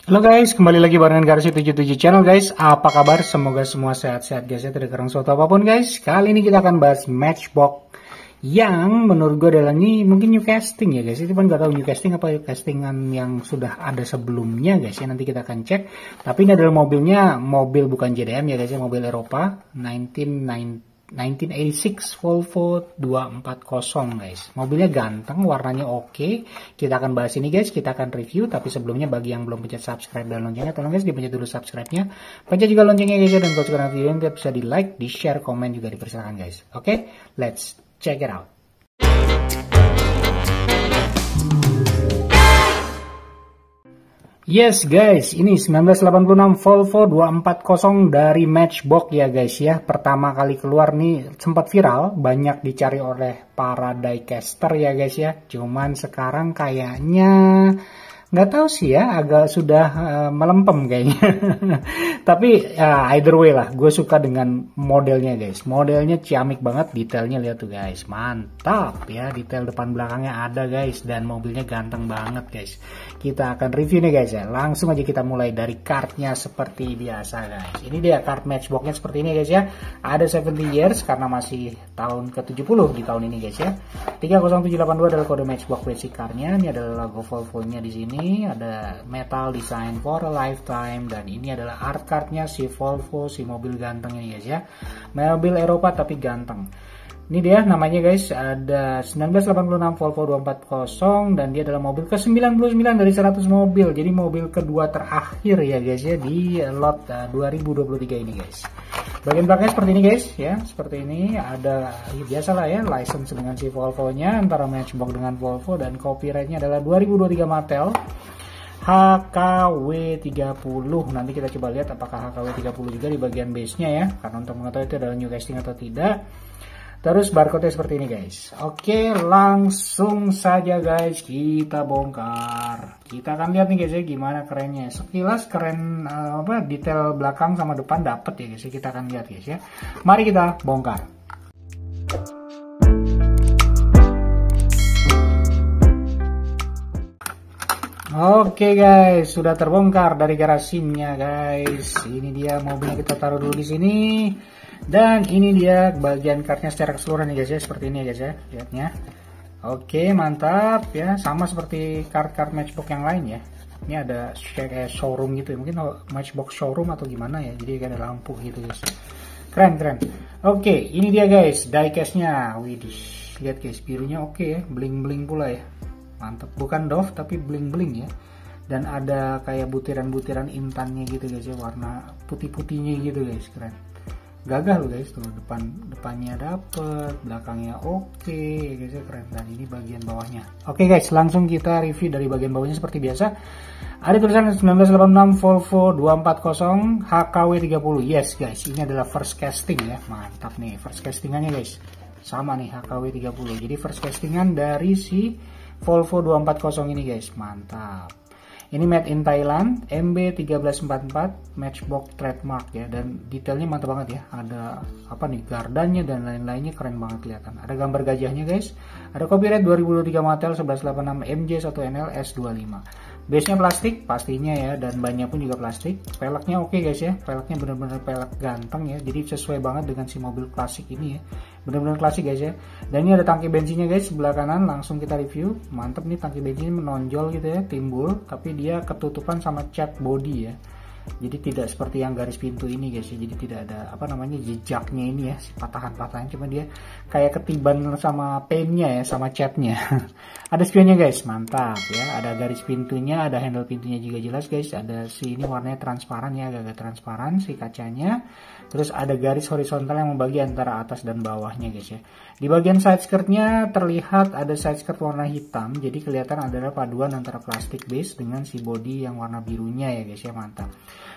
Halo guys, kembali lagi barengan Garasi77 channel guys. Apa kabar? Semoga semua sehat-sehat guys ya, tidak kurang suatu apapun guys. Kali ini kita akan bahas Matchbox yang menurut gue adalah ini mungkin new casting ya guys. Itu kan gak tahu new casting apa castingan yang sudah ada sebelumnya guys ya. Nanti kita akan cek. Tapi ini adalah mobil bukan JDM ya guys ya, mobil Eropa 1986 Volvo 240 guys. Mobilnya ganteng, warnanya oke. Kita akan bahas ini guys, kita akan review. Tapi sebelumnya bagi yang belum pencet subscribe dan loncengnya, tolong guys dipencet dulu subscribe-nya. Pencet juga loncengnya guys ya, dan kalau suka video ini bisa di like, di share, komen juga dipersilakan guys. Oke, let's check it out. Yes guys, ini 1986 Volvo 240 dari Matchbox ya guys ya. Pertama kali keluar nih sempat viral, banyak dicari oleh para diecaster ya guys ya. Cuman sekarang kayaknya nggak tahu sih ya, agak sudah melempem kayaknya. Tapi either way lah, gue suka dengan modelnya guys. Modelnya ciamik banget, detailnya lihat tuh guys, mantap ya. Detail depan belakangnya ada guys, dan mobilnya ganteng banget guys. Kita akan review nih guys ya. Langsung aja kita mulai dari kartnya seperti biasa guys. Ini dia kart Matchboxnya seperti ini guys ya. Ada 70 years karena masih tahun ke-70 di tahun ini guys ya. 30782 adalah kode Matchbox basic kartnya. Ini adalah logo Volvo-nya di sini. Ada metal design for a lifetime, dan ini adalah art cardnya si Volvo, si mobil ganteng ini guys ya. Mobil Eropa tapi ganteng. Ini dia namanya guys, ada 1986 Volvo 240, dan dia adalah mobil ke-99 dari 100 mobil. Jadi mobil kedua terakhir ya guys ya di lot 2023 ini guys. Bagian belakangnya seperti ini guys ya, seperti ini. Ada biasalah ya, license dengan si Volvo-nya antara Matchbox dengan Volvo, dan copyright-nya adalah 2023 Mattel HKW30. Nanti kita coba lihat apakah HKW30 juga di bagian base-nya ya, karena untuk mengetahui itu adalah new casting atau tidak. Terus barcode-nya seperti ini guys. Oke, langsung saja guys kita bongkar. Kita akan lihat nih guys ya, gimana kerennya. Sekilas keren, detail belakang sama depan dapet ya guys ya. Kita akan lihat guys ya. Mari kita bongkar. Oke guys, sudah terbongkar dari garasinya guys. Ini dia mobilnya, kita taruh dulu di sini. Dan ini dia bagian kartnya secara keseluruhan nih guys ya, seperti ini ya guys ya, lihatnya. Oke, mantap ya, sama seperti kart-kart Matchbox yang lain ya. Ini ada showroom gitu ya, mungkin Matchbox showroom atau gimana ya, jadi ada lampu gitu guys. Keren. Oke, ini dia guys, diecast-nya. Widih, lihat guys, birunya oke ya, bling-bling pula ya. Mantap, bukan doff tapi bling-bling ya. Dan ada kayak butiran-butiran intannya gitu guys ya, warna putih-putihnya gitu guys, keren. Gagah loh guys, tuh depannya dapet, belakangnya oke guys ya, keren. Dan ini bagian bawahnya. Oke guys, langsung kita review dari bagian bawahnya seperti biasa. Ada tulisan 1986 Volvo 240 HKW30. Yes guys, ini adalah first casting ya, mantap nih first castingannya guys. Sama nih HKW30, jadi first castingan dari si Volvo 240 ini guys, mantap. Ini made in Thailand, MB1344, Matchbox trademark ya, dan detailnya mantap banget ya. Ada apa nih, gardanya dan lain-lainnya keren banget kelihatan. Ada gambar gajahnya guys. Ada copyright 2023 Mattel 1186 MJ1NL S25. Base-nya plastik pastinya ya, dan bannya pun juga plastik. Peleknya oke guys ya, peleknya bener-bener pelek ganteng ya. Jadi sesuai banget dengan si mobil klasik ini ya. Bener-bener klasik guys ya. Dan ini ada tangki bensinnya guys sebelah kanan, langsung kita review. Mantep nih, tangki bensinnya menonjol gitu ya, timbul, tapi dia ketutupan sama cat body ya. Jadi tidak seperti yang garis pintu ini guys ya. Jadi tidak ada jejaknya ini ya, si patahan-patahan, cuma dia kayak ketiban sama paintnya ya, sama catnya. Ada spionnya guys, mantap ya. Ada garis pintunya, ada handle pintunya juga jelas guys. Ada si ini warnanya transparan ya, agak transparan si kacanya. Terus ada garis horizontal yang membagi antara atas dan bawahnya guys ya. Di bagian side skirtnya terlihat ada side skirt warna hitam, jadi kelihatan adalah paduan antara plastik base dengan si body yang warna birunya ya guys ya, mantap.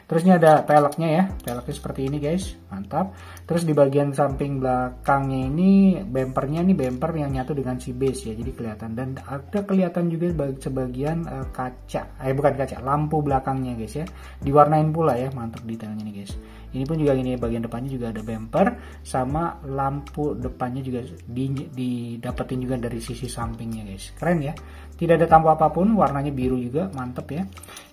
Terus ini ada peleknya ya, peleknya seperti ini guys, mantap. Terus di bagian samping belakangnya ini bempernya, nih bemper yang nyatu dengan si base ya, jadi kelihatan. Dan ada kelihatan juga sebagian lampu belakangnya guys ya, diwarnain pula ya, mantap detailnya nih guys. Ini pun juga gini, bagian depannya juga ada bumper, sama lampu depannya juga didapetin juga dari sisi sampingnya guys. Keren ya, tidak ada tampo apapun, warnanya biru juga, mantep ya.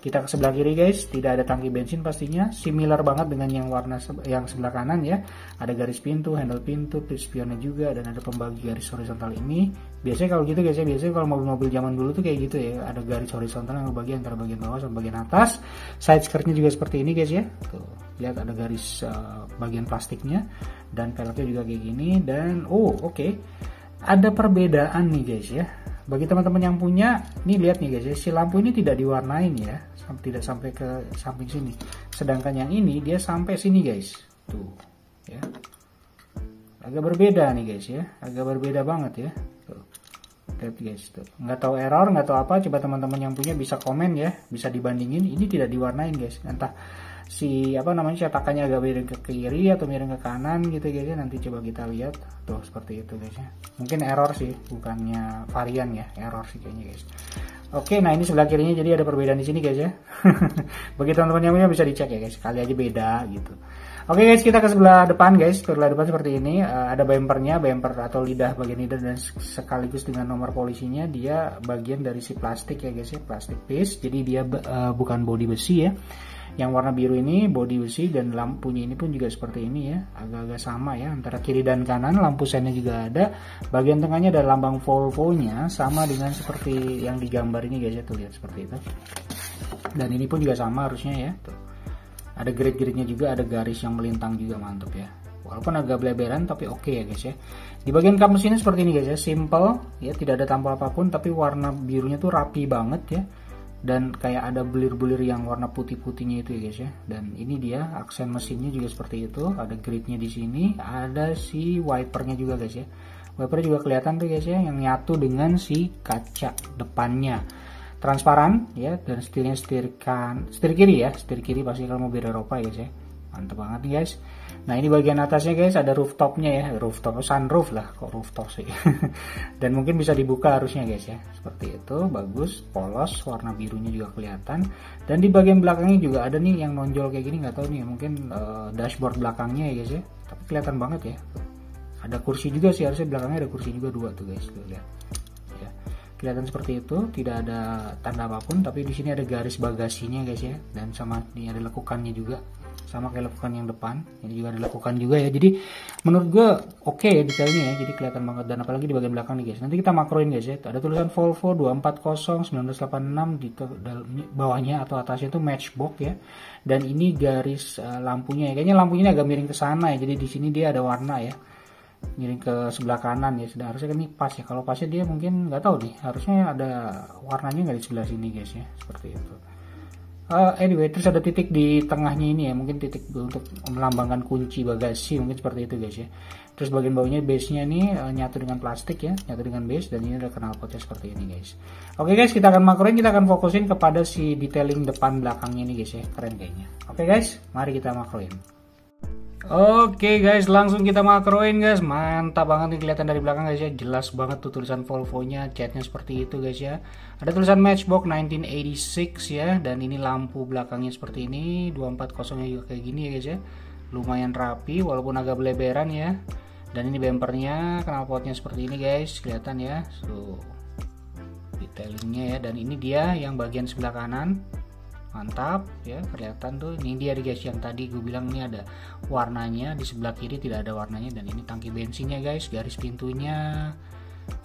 Kita ke sebelah kiri guys, tidak ada tangki bensin pastinya, similar banget dengan yang warna yang sebelah kanan ya. Ada garis pintu, handle pintu, spionnya juga, dan ada pembagi garis horizontal ini. Biasanya kalau gitu guys ya, biasanya kalau mobil-mobil zaman dulu tuh kayak gitu ya, ada garis horizontal yang membagi antara bagian bawah sama bagian atas. Side skirtnya juga seperti ini guys ya, tuh lihat ada garis bagian plastiknya, dan peleknya juga kayak gini. Dan oke. Ada perbedaan nih guys ya, bagi teman-teman yang punya, nih lihat nih guys ya, si lampu ini tidak diwarnain ya, tidak sampai ke samping sini, sedangkan yang ini dia sampai sini guys, tuh ya, agak berbeda nih guys ya, agak berbeda banget ya, tuh lihat guys, tuh nggak tahu error, nggak tahu apa, coba teman-teman yang punya bisa komen ya, bisa dibandingin. Ini tidak diwarnain guys, entah si cetakannya agak miring ke kiri atau miring ke kanan gitu guys ya. Nanti coba kita lihat, tuh seperti itu guys ya, mungkin error sih, bukannya varian ya, error sih kayaknya guys. Oke, nah ini sebelah kirinya jadi ada perbedaan di sini guys ya. Bagi teman-teman yang punya bisa dicek ya guys, kali aja beda gitu. Oke guys, kita ke sebelah depan guys. Sebelah depan seperti ini, ada bumpernya, bumper atau lidah, bagian lidah, dan sekaligus dengan nomor polisinya. Dia bagian dari si plastik ya guys ya, plastik piece. Jadi dia bukan bodi besi ya. Yang warna biru ini bodi besi, dan lampunya ini pun juga seperti ini ya, agak-agak sama ya antara kiri dan kanan. Lampu sennya juga ada, bagian tengahnya ada lambang Volvo-nya, sama dengan seperti yang digambar ini guys ya, tuh lihat seperti itu. Dan ini pun juga sama harusnya ya, tuh ada grid-gridnya juga, ada garis yang melintang juga, mantap ya. Walaupun agak beleberan tapi oke ya guys ya. Di bagian kap mesinnya seperti ini guys ya, simple ya, tidak ada tampo apapun, tapi warna birunya tuh rapi banget ya. Dan kayak ada bulir-bulir yang warna putih-putihnya itu ya guys ya. Dan ini dia aksen mesinnya juga seperti itu, ada gridnya di sini, ada si wipernya juga guys ya. Wipernya juga kelihatan tuh guys ya, yang nyatu dengan si kaca depannya. Transparan ya, dan setirnya setir kiri ya, setir kiri pasti kalau mobil Eropa ya guys ya. Mantap banget nih guys. Nah ini bagian atasnya guys, ada rooftopnya ya, rooftop, sunroof lah, kok rooftop sih. Dan mungkin bisa dibuka harusnya guys ya, seperti itu, bagus, polos, warna birunya juga kelihatan. Dan di bagian belakangnya juga ada nih yang nonjol kayak gini, nggak tahu nih, mungkin dashboard belakangnya ya guys ya, tapi kelihatan banget ya. Ada kursi juga sih, harusnya belakangnya ada kursi juga dua tuh guys, tuh lihat. Ya, kelihatan seperti itu, tidak ada tanda apapun, tapi di sini ada garis bagasinya guys ya, dan sama ini ada lekukannya juga. Sama kayak lekukan yang depan, ini juga ada lekukan juga ya. Jadi menurut gue oke ya detailnya ya, jadi kelihatan banget. Dan apalagi di bagian belakang nih guys, nanti kita makroin guys ya, ada tulisan Volvo 240 1986 di bawahnya atau atasnya itu matchbox ya. Dan ini garis lampunya ya, kayaknya lampunya ini agak miring ke sana ya, jadi di sini dia ada warna ya, miring ke sebelah kanan ya. Sudah harusnya kan ini pas ya, kalau pasnya dia mungkin nggak tahu nih, harusnya ada warnanya nggak di sebelah sini guys ya, seperti itu. Anyway, terus ada titik di tengahnya ini ya, mungkin titik untuk melambangkan kunci bagasi, mungkin seperti itu guys ya. Terus bagian bawahnya base-nya ini nyatu dengan plastik ya, nyatu dengan base, dan ini ada knalpotnya seperti ini guys. Oke guys, kita akan makroin, kita akan fokusin kepada si detailing depan belakangnya ini guys ya, keren kayaknya. Oke guys, mari kita makroin. Oke guys, langsung kita makroin guys, mantap banget nih, kelihatan dari belakang guys ya, jelas banget tuh tulisan Volvo-nya, catnya seperti itu guys ya. Ada tulisan Matchbox 1986 ya, dan ini lampu belakangnya seperti ini, 240-nya juga kayak gini ya guys ya. Lumayan rapi walaupun agak beleberan ya. Dan ini bumpernya, knalpotnya seperti ini guys, kelihatan ya. So, detailingnya ya, dan ini dia yang bagian sebelah kanan. Mantap ya, kelihatan tuh, ini dia guys yang tadi gue bilang ini ada warnanya, di sebelah kiri tidak ada warnanya. Dan ini tangki bensinnya guys, garis pintunya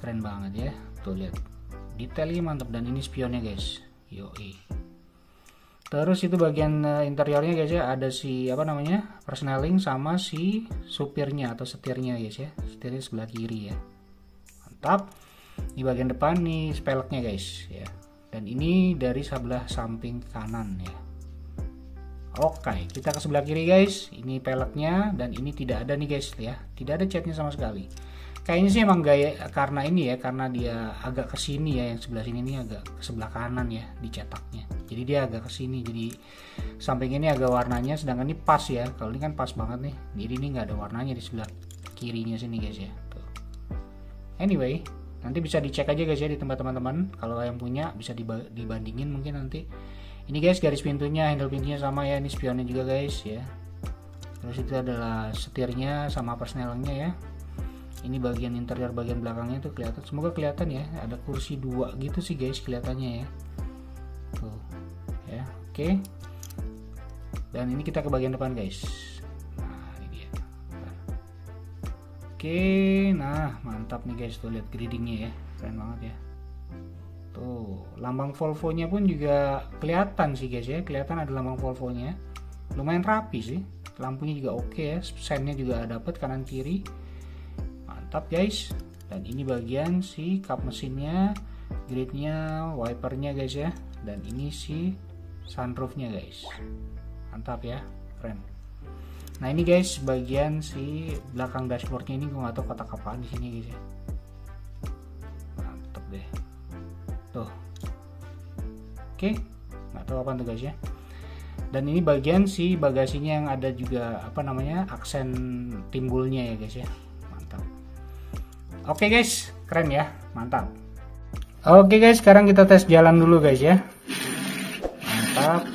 keren banget ya, tuh lihat detailnya mantap. Dan ini spionnya guys, yoi. Terus itu bagian interiornya guys ya, ada si persneling sama si supirnya atau setirnya guys ya, setirnya sebelah kiri ya, mantap. Di bagian depan nih peleknya guys ya, dan ini dari sebelah samping kanan ya. Oke, kita ke sebelah kiri guys, ini peleknya, dan ini tidak ada nih guys ya, tidak ada catnya sama sekali. Kayaknya sih emang gaya karena ini ya, karena dia agak ke sini ya, yang sebelah sini ini agak ke sebelah kanan ya dicetaknya. Jadi dia agak ke sini, jadi samping ini agak warnanya, sedangkan ini pas ya. Kalau ini kan pas banget nih. Jadi ini nggak ada warnanya di sebelah kirinya sini guys ya. Tuh. Anyway, nanti bisa dicek aja guys ya di tempat teman-teman. Kalau yang punya bisa dibandingin mungkin nanti. Ini guys garis pintunya, handle pintunya sama ya, ini spionnya juga guys ya. Terus itu adalah setirnya sama persnelingnya ya. Ini bagian interior bagian belakangnya tuh kelihatan, semoga kelihatan ya, ada kursi 2 gitu sih guys kelihatannya ya. Tuh ya, oke. Dan ini kita ke bagian depan guys. Nah ini dia. Oke, nah mantap nih guys, tuh lihat gradingnya ya, keren banget ya. Tuh lambang Volvo-nya pun juga kelihatan sih guys ya, kelihatan ada lambang Volvo-nya. Lumayan rapi sih, lampunya juga oke ya, sennya juga dapat kanan kiri. Mantap guys. Dan ini bagian si kap mesinnya, gridnya, wipernya guys ya. Dan ini si sunroofnya guys. Mantap ya, keren. Nah ini guys bagian si belakang dashboardnya, ini gue nggak tahu kotak apaan di sini guys ya. Mantap deh. Tuh. Oke, nggak tahu apa tuh guys ya. Dan ini bagian si bagasinya yang ada juga apa namanya aksen timbulnya ya guys ya. Oke guys, keren ya, mantap. Oke guys, sekarang kita tes jalan dulu guys ya. Mantap.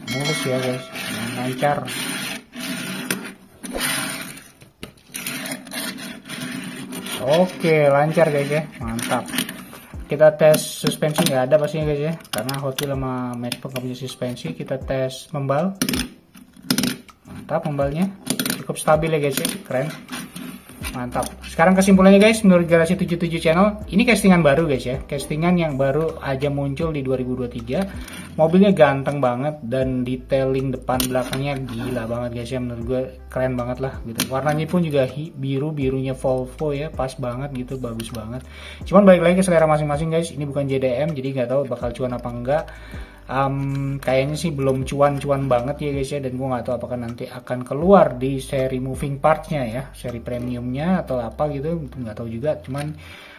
Mulus ya guys, lancar. Oke, lancar guys ya, mantap. Kita tes suspensi, nggak ada pastinya guys ya, karena Hot Wheels sama Matchbox nggak punya suspensi. Kita tes membal. Mantap, membalnya cukup stabil ya guys ya, keren. Mantap. Sekarang kesimpulannya guys, menurut Garasi 77 channel, ini castingan baru guys ya. Castingan yang baru aja muncul di 2023. Mobilnya ganteng banget dan detailing depan belakangnya gila banget guys ya. Menurut gue keren banget lah gitu. Warnanya pun juga birunya Volvo ya, pas banget gitu, bagus banget. Cuman balik lagi ke selera masing-masing guys. Ini bukan JDM, jadi nggak tahu bakal cuan apa enggak. Kayaknya sih belum cuan-cuan banget ya guys ya, dan gue nggak tahu apakah nanti akan keluar di seri moving partsnya ya, seri premiumnya atau apa gitu, nggak tahu juga. Cuman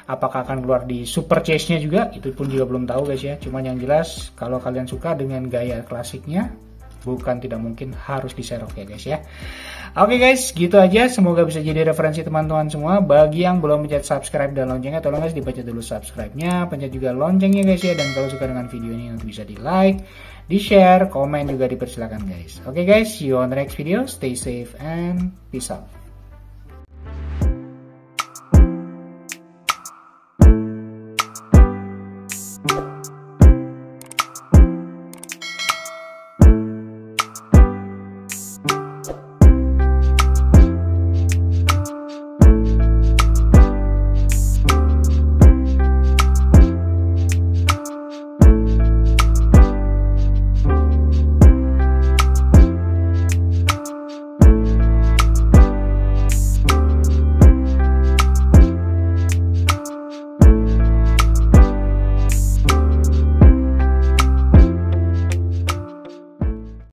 apakah akan keluar di super chase-nya juga, itu pun juga belum tahu guys ya. Cuman yang jelas kalau kalian suka dengan gaya klasiknya, bukan tidak mungkin harus diserok ya guys ya. Oke guys, gitu aja. Semoga bisa jadi referensi teman-teman semua. Bagi yang belum pencet subscribe dan loncengnya, tolong guys dipencet dulu subscribe-nya, pencet juga loncengnya guys ya. Dan kalau suka dengan video ini, nanti bisa di like, di share, komen juga dipersilakan guys. Oke guys, see you on the next video. Stay safe and peace out.